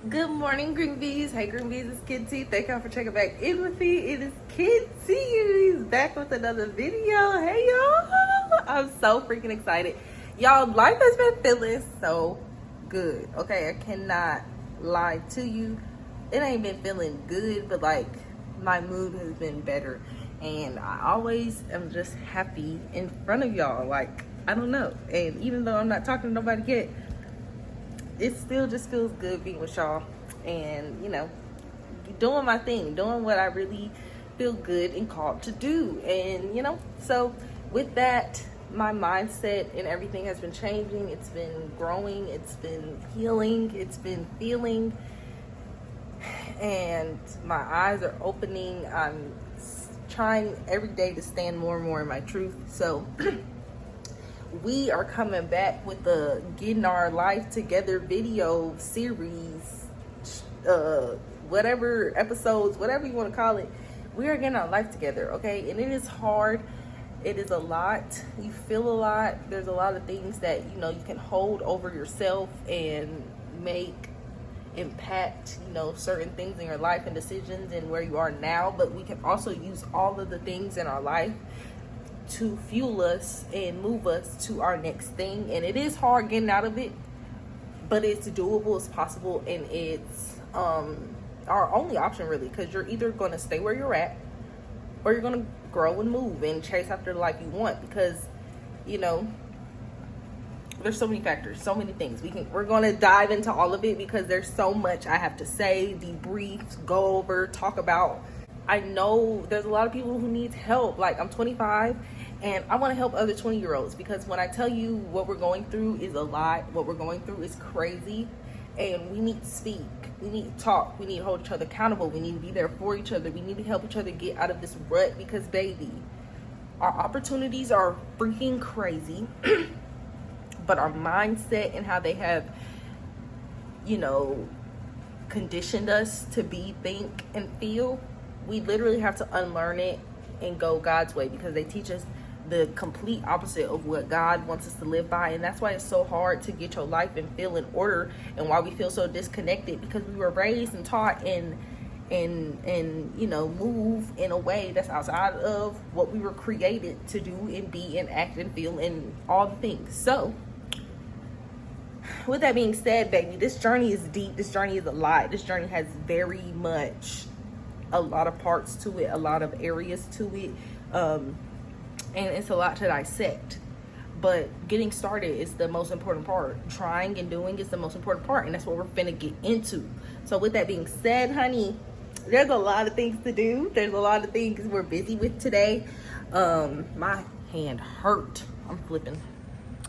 Good morning, Green Bees. Hey, Green Bees, it's Kid T. Thank y'all for checking back in with me. It is Kid T. He's back with another video. Hey, y'all. I'm so freaking excited. Y'all, life has been feeling so good. Okay, I cannot lie to you. It ain't been feeling good, but like my mood has been better. And I always am just happy in front of y'all. Like, I don't know. And even though I'm not talking to nobody yet, it still just feels good being with y'all and, you know, doing my thing, doing what I really feel good and called to do. And, you know, so with that, my mindset and everything has been changing. It's been growing. It's been healing. It's been feeling. And my eyes are opening. I'm trying every day to stand more and more in my truth. So we are coming back with the Getting Our Life Together video series, whatever episodes, whatever you want to call it. We are getting our life together, okay? And it is hard. It is a lot. You feel a lot. There's a lot of things that, you know, you can hold over yourself and make impact, you know, certain things in your life and decisions and where you are now. But we can also use all of the things in our life to fuel us and move us to our next thing. And it is hard getting out of it, but it's doable, it's possible, and it's our only option really, because you're either going to stay where you're at or you're going to grow and move and chase after the life you want. Because, you know, there's so many factors, so many things. We're going to dive into all of it because there's so much I have to say, debrief, go over, talk about. I know there's a lot of people who need help. Like, I'm 25 and I want to help other 20-year-olds, because when I tell you what we're going through is a lot, what we're going through is crazy, and we need to speak, we need to talk, we need to hold each other accountable, we need to be there for each other, we need to help each other get out of this rut. Because baby, our opportunities are freaking crazy but our mindset and how they have, you know, conditioned us to be, think, and feel, we literally have to unlearn it and go God's way, because they teach us the complete opposite of what God wants us to live by. And that's why it's so hard to get your life and feel in order, and why we feel so disconnected, because we were raised and taught and you know, move in a way that's outside of what we were created to do and be and act and feel and all the things. So with that being said, baby, this journey is deep. This journey is a lot. This journey has very much a lot of parts to it, a lot of areas to it, and it's a lot to dissect. But getting started is the most important part. Trying and doing is the most important part, and that's what we're finna get into. So with that being said, honey, there's a lot of things to do. There's a lot of things we're busy with today. My hand hurt. I'm flipping.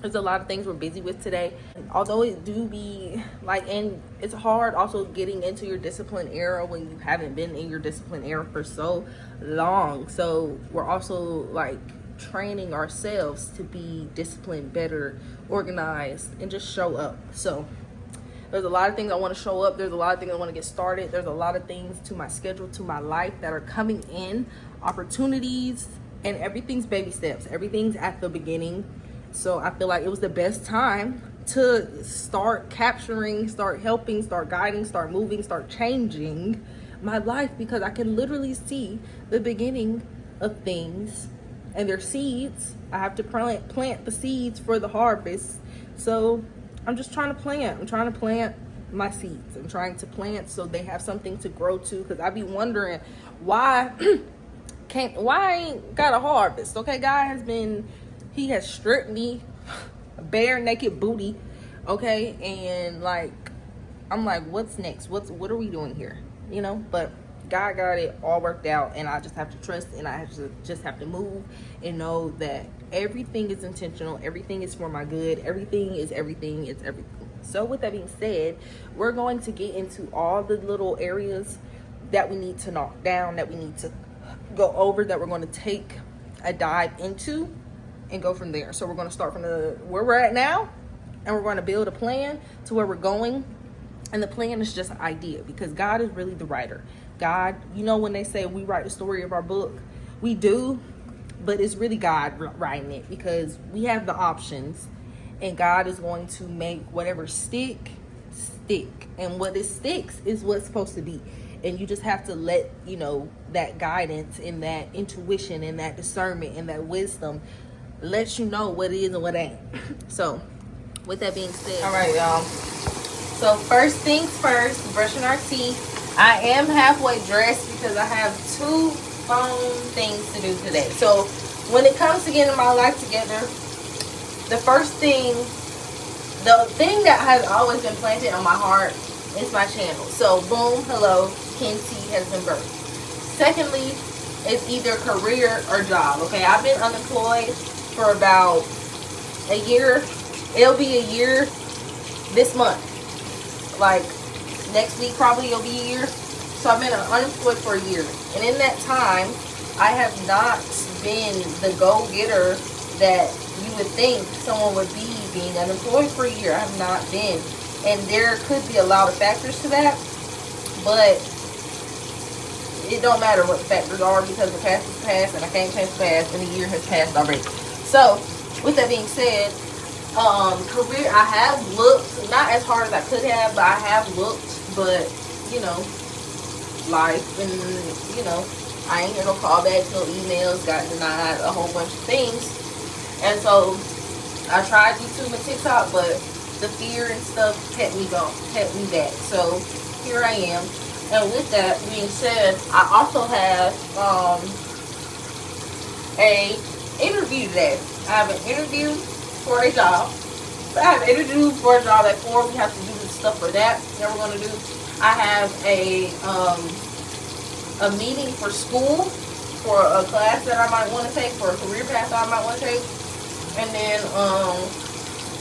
There's a lot of things we're busy with today. Although it do be like, and it's hard also getting into your discipline era when you haven't been in your discipline era for so long. So we're also like training ourselves to be disciplined, better, organized, and just show up. So there's a lot of things I want to show up. There's a lot of things I want to get started. There's a lot of things to my schedule, to my life that are coming in, opportunities, and everything's baby steps. Everything's at the beginning. So I feel like it was the best time to start capturing, start helping, start guiding, start moving, start changing my life, because I can literally see the beginning of things, and they're seeds. I have to plant the seeds for the harvest. So I'm just trying to plant. I'm trying to plant my seeds. I'm trying to plant so they have something to grow to, because I be wondering why I ain't got a harvest. Okay, God he has stripped me bare naked booty, okay, and like I'm like, what's next? What are we doing here, you know? But God got it all worked out, and I just have to trust, and I just have to move and know that everything is intentional, everything is for my good, everything is everything, it's everything. So with that being said, we're going to get into all the little areas that we need to knock down, that we need to go over, that we're going to take a dive into and go from there. So we're going to start from where we're at now, and we're going to build a plan to where we're going. And the plan is just an idea, because God is really the writer. God, you know, when they say we write the story of our book, we do, but it's really God writing it, because we have the options, and God is going to make whatever stick stick, and what it sticks is what's supposed to be. And you just have to let, you know, that guidance and that intuition and that discernment and that wisdom let you know what it is and what ain't. So with that being said, all right, y'all, so first things first, brushing our teeth. I am halfway dressed because I have 2 phone things to do today. So when it comes to getting my life together, the first thing, the thing that has always been planted on my heart is my channel. So boom, hello, Kenty has been birthed. Secondly, it's either career or job. Okay, I've been unemployed for about a year. It'll be a year this month. Like next week probably it'll be a year. So I've been unemployed for a year. And in that time, I have not been the go-getter that you would think someone would be being unemployed for a year. I have not been. And there could be a lot of factors to that. But it don't matter what the factors are, because the past is past and I can't change the past, and the year has passed already. So with that being said, career, I have looked, not as hard as I could have, but I have looked. But you know, life, and you know, I ain't hear no callbacks, no emails, got denied, a whole bunch of things. And so I tried YouTube and TikTok, but the fear and stuff kept me going, kept me back. So here I am. And with that being said, I also have a interview today. I have an interview for a job. So I have an interview for a job at 4. We have to do the stuff for that we're going to do. I have a meeting for school, for a class that I might want to take, for a career path that I might want to take. And then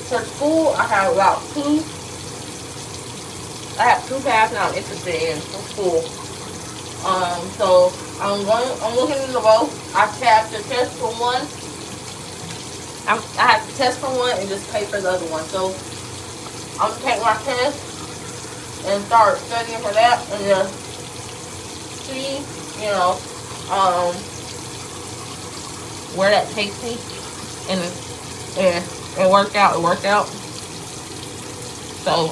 for school, I have about 2. I have 2 paths that I'm interested in for school. So I'm looking into both. I have to test for one. I have to test for one and just pay for the other one. So I'm gonna take my test and start studying for that, and just see, you know, where that takes me, and work out. So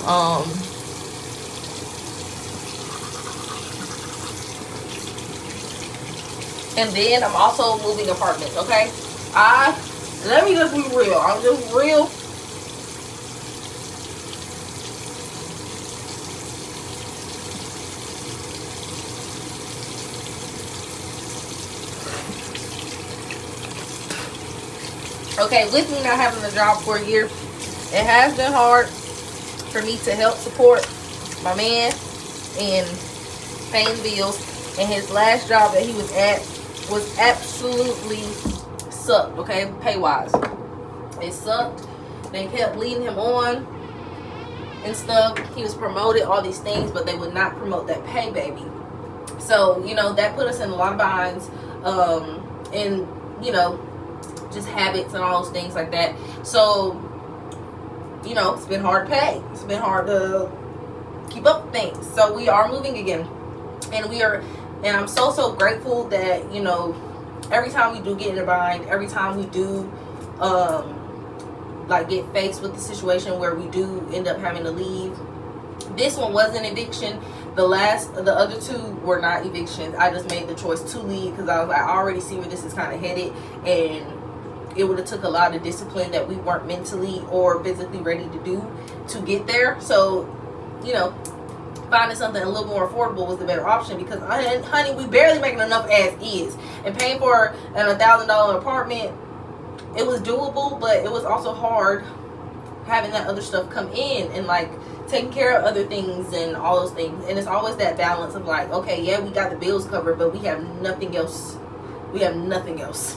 and then I'm also moving apartments. Okay, let me just be real. I'm just real. Okay, with me not having a job for a year, it has been hard for me to help support my man in paying bills. And his last job that he was at was absolutely sucked, okay, pay-wise. It sucked. They kept leading him on and stuff. He was promoted, all these things, but they would not promote that pay, baby. So, you know, that put us in a lot of binds. And, you know, just habits and all those things like that. So, you know, it's been hard to pay. It's been hard to keep up with things. So we are moving again. And I'm so grateful that, you know, every time we do get in a bind, every time we do like get faced with the situation where we do end up having to leave. This one was an eviction. The other 2 were not evictions. I just made the choice to leave because I was like, I already see where this is kind of headed, and it would have took a lot of discipline that we weren't mentally or physically ready to do to get there. So, you know, finding something a little more affordable was the better option, because honey, we barely making enough as is, and paying for an $1,000 apartment, it was doable, but it was also hard having that other stuff come in and like taking care of other things and all those things. And it's always that balance of like, okay, yeah, we got the bills covered, but we have nothing else. We have nothing else,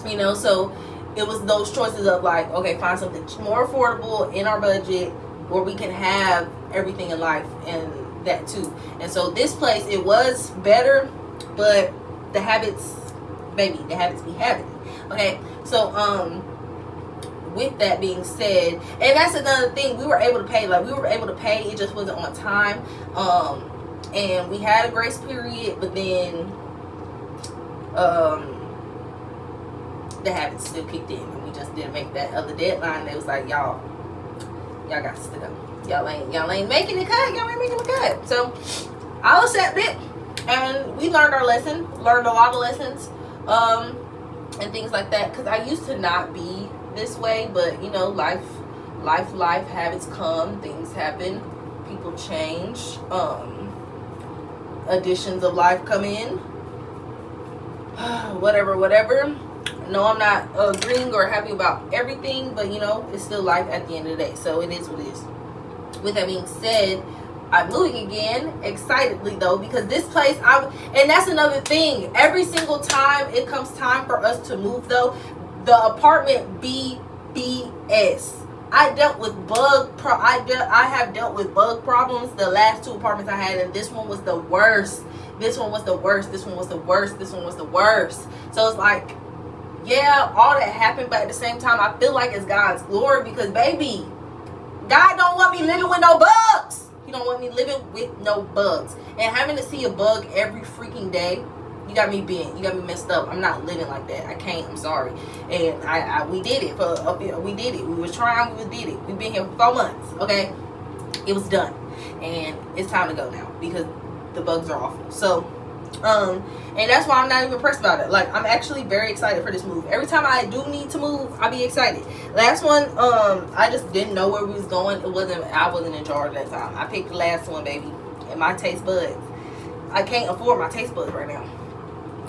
you know. So it was those choices of like, okay, find something more affordable in our budget where we can have everything in life, and that too. And so this place, it was better, but the habits, baby, the habits be happening. Okay, so with that being said, and that's another thing, we were able to pay, it just wasn't on time. And we had a grace period, but then the habits still kicked in, and we just didn't make that other deadline. They was like, y'all got to go. y'all ain't making the cut. Y'all ain't making the cut. So I'll accept it. And we learned our lesson. Learned a lot of lessons, and things like that. Because I used to not be this way, but you know, life, habits come, things happen, people change, additions of life come in. whatever. No, I'm not agreeing or happy about everything, but you know, it's still life at the end of the day. So it is what it is. With that being said, I'm moving again, excitedly though, because this place, and that's another thing. Every single time it comes time for us to move though, the apartment BS. I have dealt with bug problems the last 2 apartments I had, and this one was the worst. This one was the worst. So it's like, yeah, all that happened, but at the same time, I feel like it's God's glory, because baby, God don't want me living with no bugs. He don't want me living with no bugs. And having to see a bug every freaking day, you got me bent. You got me messed up. I'm not living like that. I can't. I'm sorry. And we did it we did it. We was trying. We did it. We've been here for 4 months. Okay, it was done, and it's time to go now because the bugs are awful. So, and that's why I'm not even pressed about it. Like, I'm actually very excited for this move. Every time I do need to move, I'll be excited. Last one, I just didn't know where we was going. I wasn't in charge that time. I picked the last one, baby, and my taste buds. I can't afford my taste buds right now.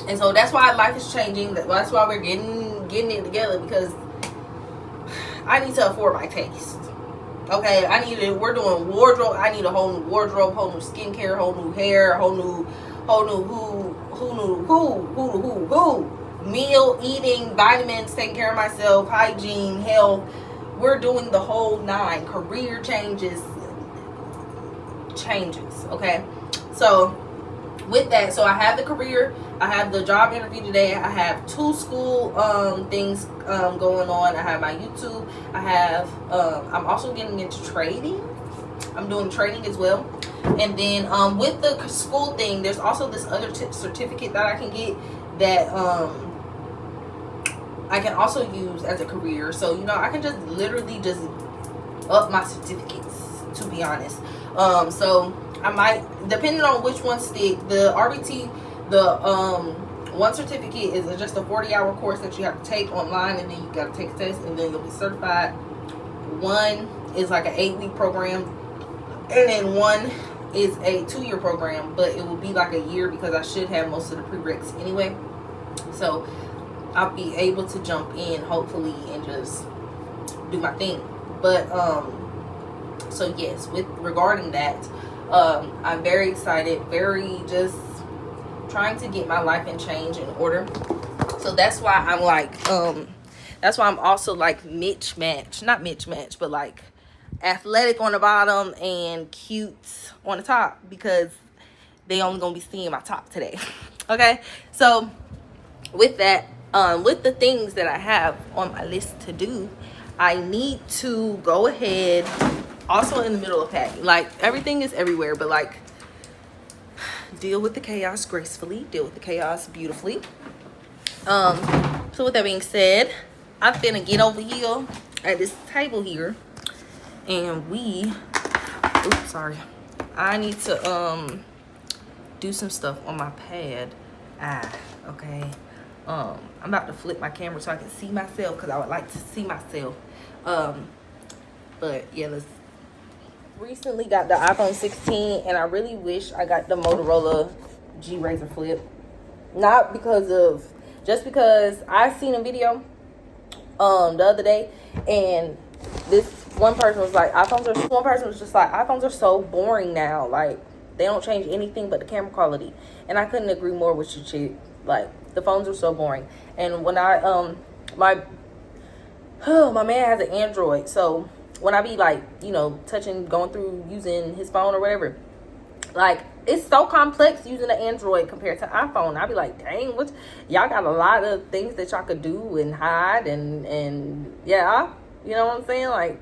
And so that's why life is changing. That's why we're getting it together, because I need to afford my taste. Okay, we're doing wardrobe. I need a whole new wardrobe, whole new skincare, whole new hair, whole new meal, eating, vitamins, taking care of myself, hygiene, health. We're doing the whole 9. Career changes. Okay, so with that, so I have the career, I have the job interview today, I have 2 school things going on, I have my YouTube, I have I'm also getting into trading. I'm doing trading as well. And then with the school thing, there's also this other certificate that I can get that I can also use as a career. So you know, I can just literally just up my certificates, to be honest. So I might, depending on which one stick. The RBT, the one certificate is just a 40-hour course that you have to take online, and then you got to take a test, and then you'll be certified. One is like an 8-week program, and then one is a 2-year program, but it will be like a year because I should have most of the prereqs anyway. So I'll be able to jump in hopefully and just do my thing. But so yes, regarding that, I'm very excited, very just trying to get my life and change in order. So that's why I'm like, that's why I'm also like not mismatch, but like athletic on the bottom and cute on the top, because they only gonna be seeing my top today. Okay, so with that, with the things that I have on my list to do, I need to go ahead, also in the middle of packing. Like, everything is everywhere, but like, deal with the chaos gracefully, deal with the chaos beautifully. So with that being said, I'm finna get over here at this table here, and I need to do some stuff on my pad. Okay. I'm about to flip my camera so I can see myself, because I would like to see myself. But yeah, recently got the iPhone 16, and I really wish I got the Motorola G Razr Flip. Not because of, just because I seen a video the other day, and this one person was like, one person was just like, iPhones are so boring now, like they don't change anything but the camera quality. And I couldn't agree more with you, chick. Like, the phones are so boring. And when I my man has an Android, so when I be like, you know, going through using his phone or whatever, like, it's so complex using an Android compared to iPhone. I be like, dang, y'all got a lot of things that y'all could do and hide and yeah, you know what I'm saying? Like,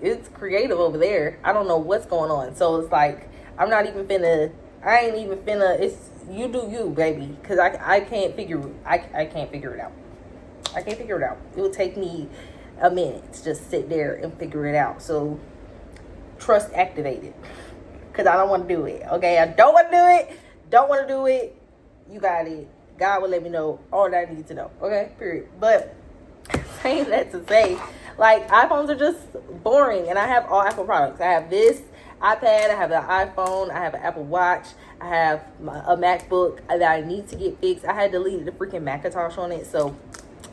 it's creative over there. I don't know what's going on. So it's like, I ain't even finna, it's, you do you, baby, because I can't figure it out. I can't figure it out. It will take me a minute to just sit there and figure it out. So trust activated. Because I don't want to do it. Okay, I don't want to do it. Don't want to do it. You got it. God will let me know all that I need to know. Okay, period. But saying that to say, like, iPhones are just boring. And I have all Apple products. I have this iPad. I have an iPhone. I have an Apple Watch. I have a MacBook that I need to get fixed. I had deleted the freaking Macintosh on it. So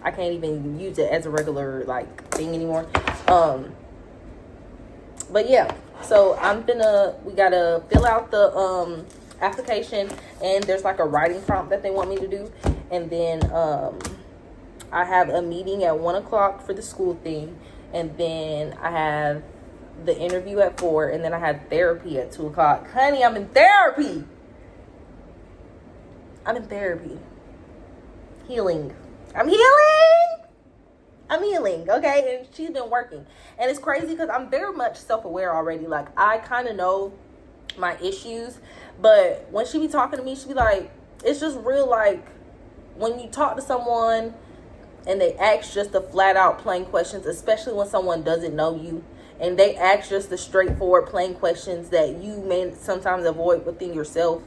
I can't even use it as a regular, like, thing anymore. But yeah. So we gotta fill out the application, and there's like a writing prompt that they want me to do, and then I have a meeting at 1:00 for the school thing, and then I have the interview at 4, and then I had therapy at 2:00. Honey, I'm in therapy. Healing. I'm healing, okay? And she's been working. And it's crazy because I'm very much self-aware already. Like, I kind of know my issues. But when she be talking to me, she be like, it's just real, like, when you talk to someone and they ask just the flat-out plain questions, especially when someone doesn't know you, and they ask just the straightforward plain questions that you may sometimes avoid within yourself,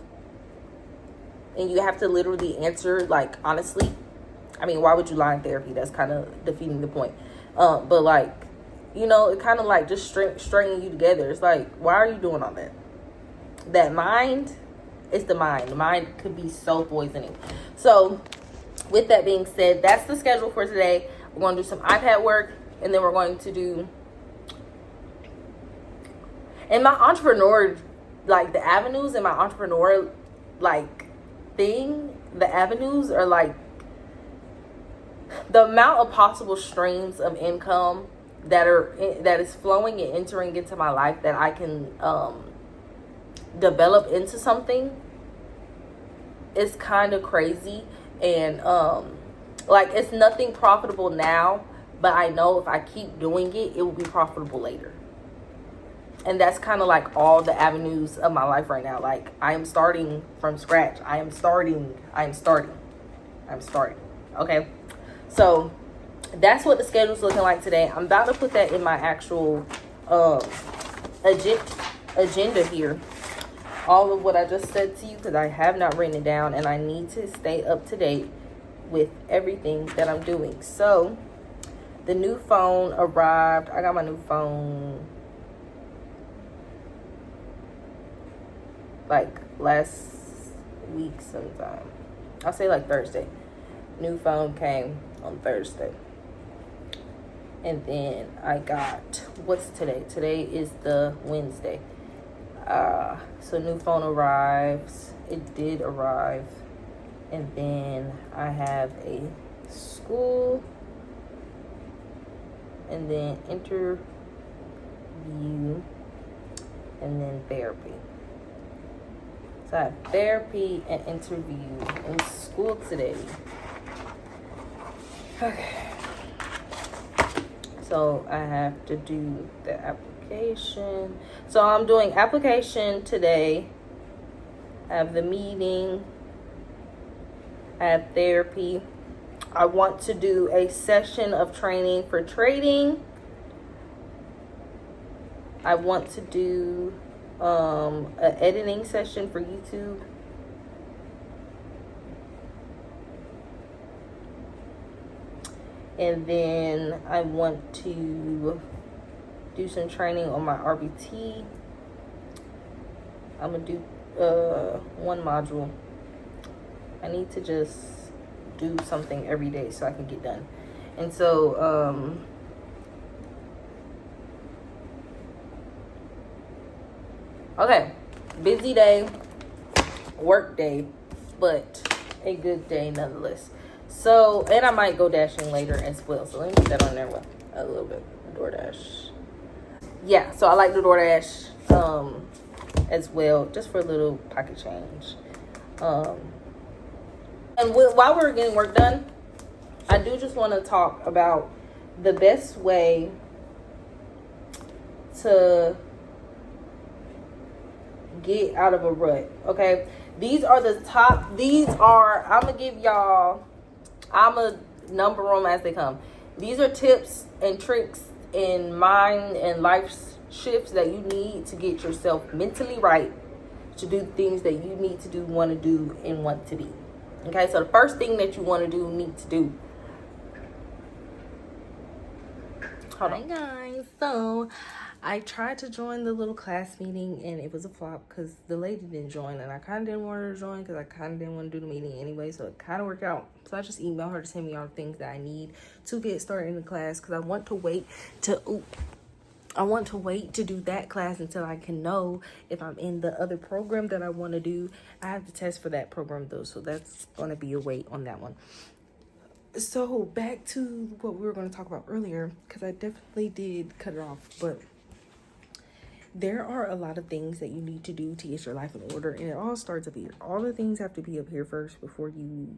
and you have to literally answer, like, honestly. I mean, why would you lie in therapy? That's kind of defeating the point. But, like, you know, it kind of, like, just stringing you together. It's like, why are you doing all that? That mind, it's the mind. The mind could be so poisoning. So, with that being said, that's the schedule for today. We're going to do some iPad work, and then we're going to do... And my entrepreneur, like, the avenues in my entrepreneur, like, thing, the avenues are, like, the amount of possible streams of income that is flowing and entering into my life that I can develop into something is kind of crazy. And like, it's nothing profitable now, but I know if I keep doing it, it will be profitable later. And that's kind of like all the avenues of my life right now. Like, I am starting from scratch. I am starting. Okay. So that's what the schedule's looking like today. I'm about to put that in my actual agenda here. All of what I just said to you, because I have not written it down, and I need to stay up to date with everything that I'm doing. So the new phone arrived. I got my new phone like last week sometime. I'll say like Thursday. New phone came on Thursday. And then I got, what's today? Today is the Wednesday. So new phone arrives. It did arrive. And then I have a school. And then interview. And then therapy. So I have therapy and interview in school today. Okay. So I have to do the application. So I'm doing application today. I have the meeting. I have therapy. I want to do a session of training for trading. I want to do an editing session for YouTube. And then I want to do some training on my RBT. I'm going to do one module. I need to just do something every day so I can get done. And so, okay, busy day, work day, but a good day nonetheless. So, and I might go dashing later as well. So let me put that on there with a little bit DoorDash. Yeah, so I like the DoorDash as well, just for a little pocket change. And while we're getting work done, I do just want to talk about the best way to get out of a rut. Okay, I'm gonna give y'all, I'm gonna number them as they come. These are tips and tricks in mind and life's shifts that you need to get yourself mentally right to do the things that you need to do, want to do, and want to be. Okay, so the first thing that you want to do, need to do. Hold on. Hi guys, so I tried to join the little class meeting and it was a flop because the lady didn't join, and I kind of didn't want her to join because I kind of didn't want to do the meeting anyway, so it kind of worked out. So I just emailed her to send me all the things that I need to get started in the class, because I want to wait to do that class until I can know if I'm in the other program that I want to do. I have to test for that program though, so that's going to be a wait on that one. So back to what we were going to talk about earlier, because I definitely did cut it off, but there are a lot of things that you need to do to get your life in order, and it all starts up here. All the things have to be up here first before you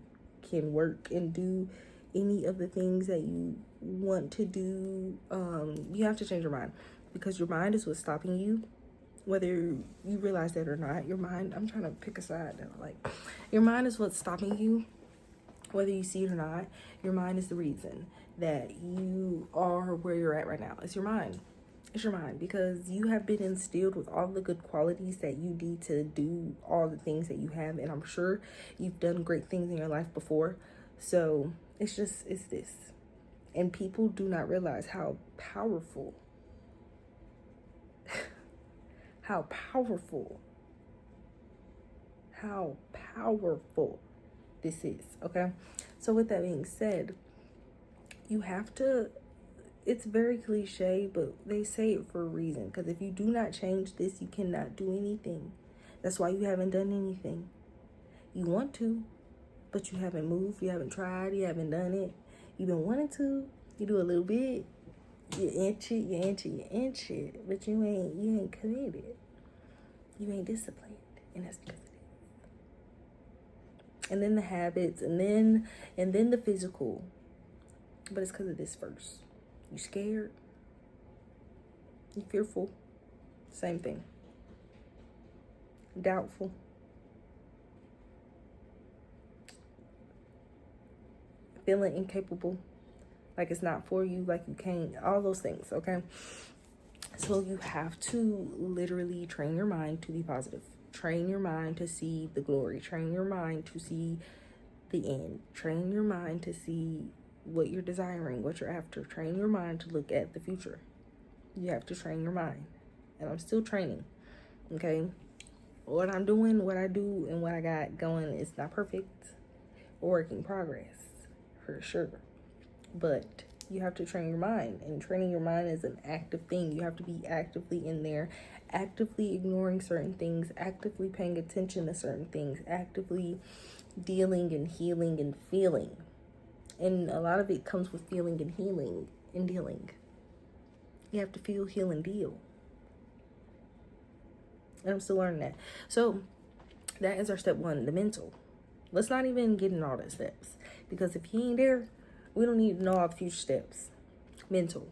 can work and do any of the things that you want to do. You have to change your mind, because your mind is what's stopping you, whether you realize that or not. Your mind, I'm trying to pick a side now, like your mind is what's stopping you, whether you see it or not. Your mind is the reason that you are where you're at right now. It's your mind. It's your mind, because you have been instilled with all the good qualities that you need to do all the things that you have, and I'm sure you've done great things in your life before. So it's this. And people do not realize how powerful how powerful this is. Okay, so with that being said, you have to, it's very cliche, but they say it for a reason, because if you do not change this, you cannot do anything. That's why you haven't done anything. You want to, but you haven't moved, you haven't tried, you haven't done it. You've been wanting to, you do a little bit, you inch it, but you ain't committed. You ain't disciplined, and that's because it is. And then the habits, and then the physical. But it's because of this first. You scared, you fearful, same thing. Doubtful, feeling incapable, like it's not for you, like you can't, all those things. Okay, so you have to literally train your mind to be positive. Train your mind to see the glory. Train your mind to see the end. Train your mind to see what you're desiring, what you're after. Train your mind to look at the future. You have to train your mind, and I'm still training. Okay, what I'm doing, what I do, and what I got going is not perfect. Work in progress for sure, but you have to train your mind, and training your mind is an active thing. You have to be actively in there, actively ignoring certain things, actively paying attention to certain things, actively dealing and healing and feeling. And a lot of it comes with feeling and healing and dealing. You have to feel, heal, and deal. And I'm still learning that. So that is our step one, the mental. Let's not even get in all the steps, because if he ain't there, we don't need to know all the future steps. Mental.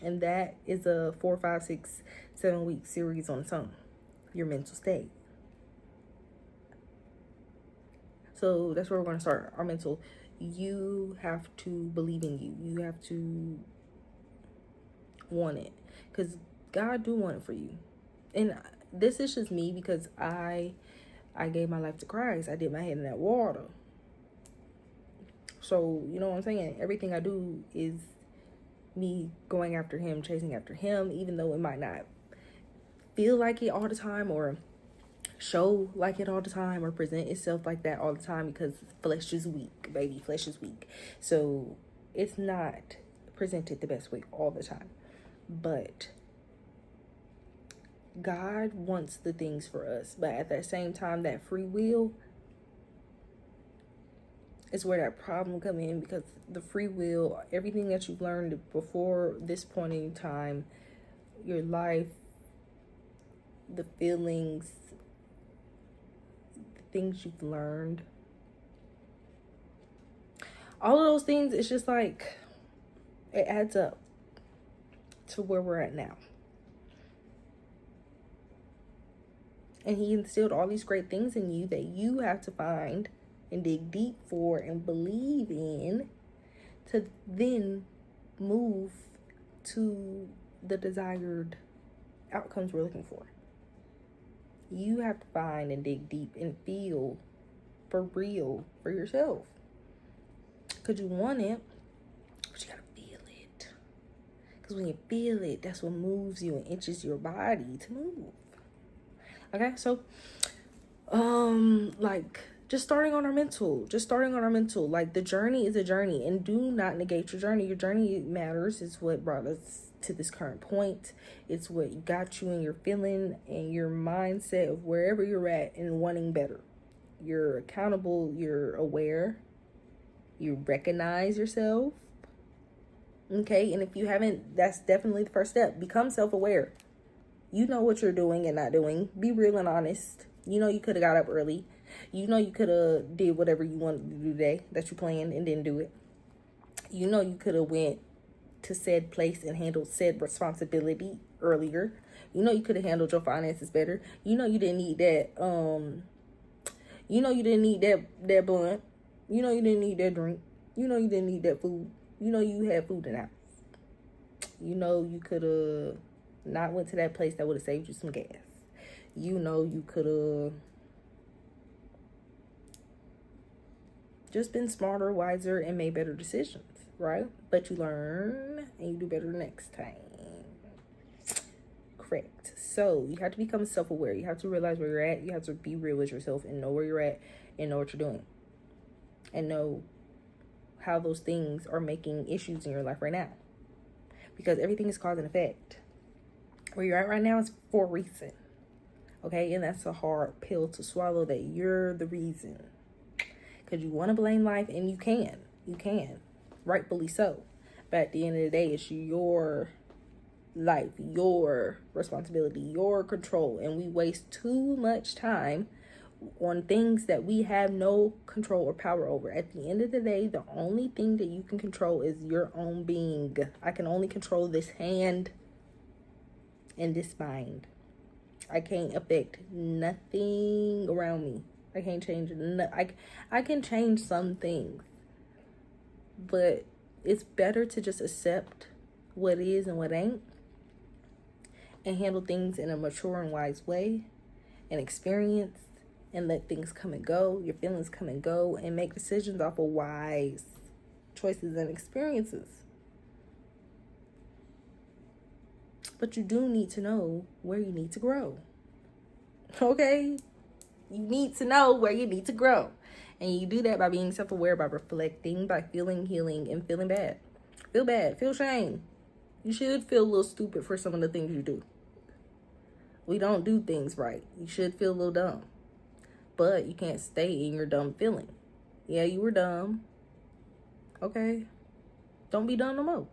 And that is a 4, 5, 6, 7 week series on its own. Your mental state. So that's where we're going to start. Our mental. You have to believe in you. You have to want it, because God do want it for you. And this is just me, because I gave my life to Christ. I did my head in that water. So, you know what I'm saying? Everything I do is me going after him, chasing after him, even though it might not feel like it all the time, or show like it all the time, or present itself like that all the time, because flesh is weak, baby. Flesh is weak. So it's not presented the best way all the time. But God wants the things for us. But at that same time, that free will is where that problem come in, because the free will, everything that you've learned before this point in time, your life, the feelings, the things you've learned, all of those things, it's just like, it adds up to where we're at now. And he instilled all these great things in you that you have to find and dig deep for and believe in, to then move to the desired outcomes we're looking for. You have to find and dig deep and feel for real for yourself. Because you want it, but you gotta feel it. Because when you feel it, that's what moves you and itches your body to move. Okay, so like just starting on our mental. Like, the journey is a journey, and do not negate your journey. Your journey matters. It's what brought us to this current point. It's what got you in your feeling and your mindset of wherever you're at and wanting better. You're accountable, you're aware, you recognize yourself. Okay, and if you haven't, that's definitely the first step. Become self-aware. You know what you're doing and not doing. Be real and honest. You know you could have got up early. You know you could have did whatever you wanted to do today that you planned and didn't do it. You know you could have went to said place and handled said responsibility earlier. You know you could have handled your finances better. You know you didn't need that you know you didn't need that blunt. You know you didn't need that drink. You know you didn't need that food. You know you had food in the house. You know you could have not went to that place that would have saved you some gas. You know you could have just been smarter, wiser, and made better decisions, right? But you learn and you do better next time. Correct. So you have to become self-aware. You have to realize where you're at. You have to be real with yourself and know where you're at and know what you're doing. And know how those things are making issues in your life right now. Because everything is cause and effect. Where you're at right now is for a reason. Okay? And that's a hard pill to swallow, that you're the reason. Because you want to blame life, and you can. You can. Rightfully so. But at the end of the day, it's your life, your responsibility, your control. And we waste too much time on things that we have no control or power over. At the end of the day, the only thing that you can control is your own being. I can only control this hand and this mind. I can't affect nothing around me. I can't change I can change some things, but it's better to just accept what is and what ain't, and handle things in a mature and wise way, and experience, and let things come and go, your feelings come and go, and make decisions off of wise choices and experiences. But you do need to know where you need to grow. Okay? You need to know where you need to grow. And you do that by being self-aware, by reflecting, by feeling, healing, and feeling bad. Feel bad. Feel shame. You should feel a little stupid for some of the things you do. We don't do things right. You should feel a little dumb. But you can't stay in your dumb feeling. Yeah, you were dumb. Okay? Don't be dumb no more.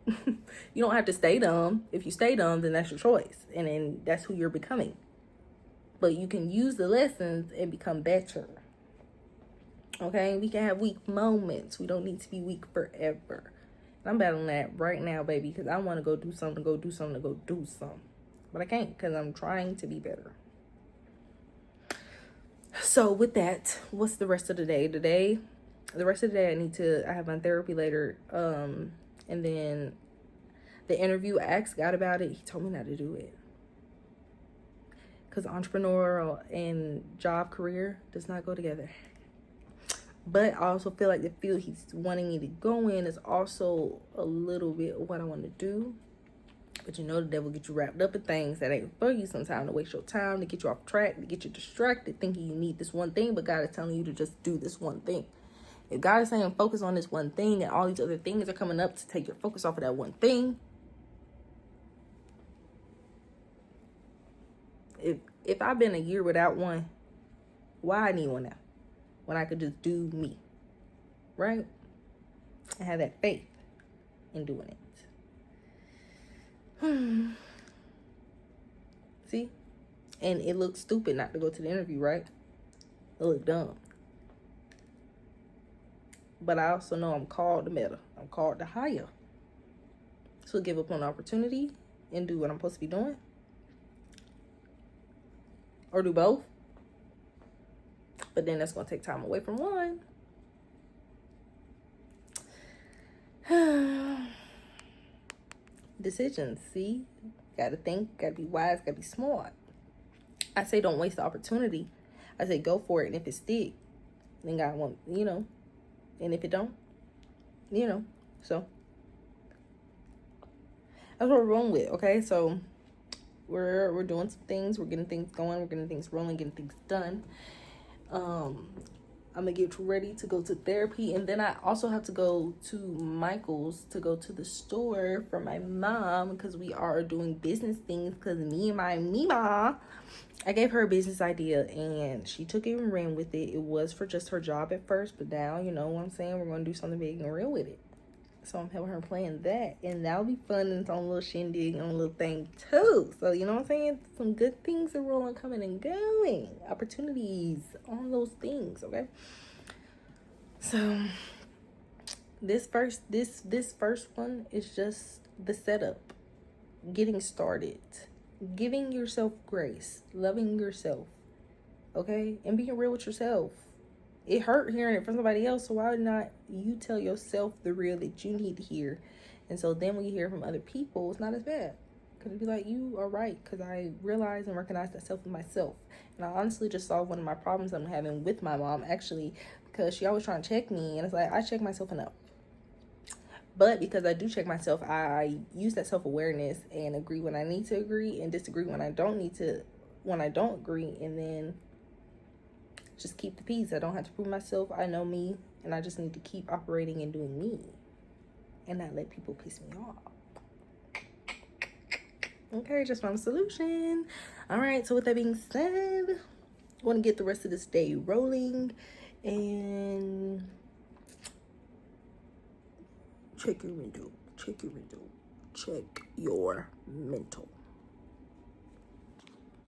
You don't have to stay dumb. If you stay dumb, then that's your choice. And then that's who you're becoming. But you can use the lessons and become better. Okay? We can have weak moments. We don't need to be weak forever. And I'm battling that right now, baby, because I want to go do something. But I can't, because I'm trying to be better. So with that, what's the rest of the day? The rest of the day, I have my therapy later. And then the interview, I asked God about it. He told me not to do it. Because entrepreneurial and job career does not go together. But I also feel like the field he's wanting me to go in is also a little bit what I want to do. But you know the devil get you wrapped up in things that ain't for you sometimes, to waste your time, to get you off track, to get you distracted, thinking you need this one thing, but God is telling you to just do this one thing. If God is saying focus on this one thing and all these other things are coming up to take your focus off of that one thing, if I've been a year without one, why I need one now? When I could just do me, right? And have that faith in doing it. See? And it looks stupid not to go to the interview, right? It look dumb. But I also know I'm called to better. I'm called to higher. So give up on the opportunity and do what I'm supposed to be doing. Or do both. But then that's going to take time away from one. Decisions, see? Gotta think, gotta be wise, gotta be smart. I say don't waste the opportunity. I say go for it, and if it stick, then God won't, and if it don't, so that's what we're rolling with. Okay, so we're doing some things, we're getting things going, we're getting things rolling, getting things done. I'm gonna get ready to go to therapy, and then I also have to go to Michael's to go to the store for my mom, because we are doing business things, because me and my Mima, I gave her a business idea and she took it and ran with it. It was for just her job at first, but now, you know what I'm saying, we're gonna do something big and real with it. So I'm helping her plan that, and that'll be fun, and it's on a little shindig and a little thing too. So you know what I'm saying? Some good things are rolling, coming and going. Opportunities on those things, okay? So this first one is just the setup, getting started, giving yourself grace, loving yourself, okay? And being real with yourself. It hurt hearing it from somebody else, so why not you tell yourself the real that you need to hear? And so then when you hear from other people, it's not as bad. Because it'd be like, you are right, because I realize and recognize that self in myself. And I honestly just solved one of my problems I'm having with my mom, actually, because she always trying to check me, and it's like, I check myself enough. But because I do check myself, I use that self-awareness and agree when I need to agree and disagree when I don't agree, and then just keep the peace. I don't have to prove myself. I know me, and I just need to keep operating and doing me and not let people piss me off. Okay, just found a solution. All right, so with that being said, I want to get the rest of this day rolling and check your mental. Check your mental. Check your mental.